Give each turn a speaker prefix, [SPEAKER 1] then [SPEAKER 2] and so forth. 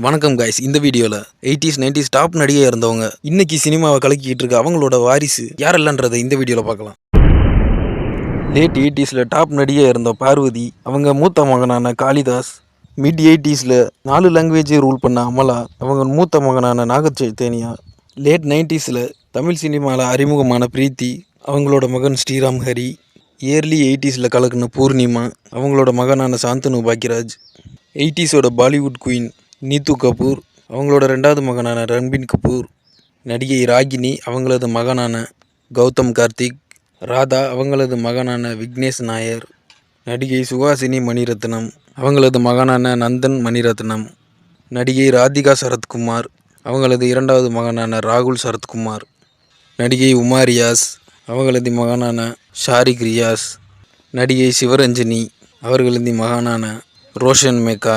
[SPEAKER 1] வணக்கம் காய்ஸ். இந்த வீடியோவில் 80s 90s டாப் நடிகையாக இருந்தவங்க இன்னைக்கு சினிமாவை கலக்கிட்டு இருக்க அவங்களோட வாரிசு யாரெல்லாம்ன்றதை இந்த வீடியோவில் பார்க்கலாம். லேட் 80s டாப் நடிகையாக இருந்த பார்வதி, அவங்க மூத்த மகனான காளிதாஸ், மிட் 80s 4 லாங்குவேஜை ரூல் பண்ண அமலா, அவங்க மூத்த மகனான நாக சைத்தன்யா, லேட் 90s தமிழ் சினிமாவில் அறிமுகமான பிரீத்தி, அவங்களோட மகன் ஸ்ரீராம் ஹரி, இயர்லி 80s கலக்குன பூர்ணிமா, அவங்களோட மகனான சாந்தனு பாக்கியராஜ், 80s பாலிவுட் குயின் நீத்து கபூர், அவங்களோட ரெண்டாவது மகனான ரன்பீர் கபூர், நடிகை ராகினி, அவங்களது மகனான கௌதம் கார்த்திக், ராதா, அவங்களது மகனான விக்னேஷ் நாயர், நடிகை சுஹாசினி மணிரத்னம், அவங்களது மகனான நந்தன் மணிரத்னம், நடிகை ராதிகா சரத்குமார், அவங்களது இரண்டாவது மகனான ராகுல் சரத்குமார், நடிகை உமா ரியாஸ், அவங்களது மகனான ஷாரிக் ரியாஸ், நடிகை சிவரஞ்சனி, அவர்களது மகனான ரோஷன் மேக்கா,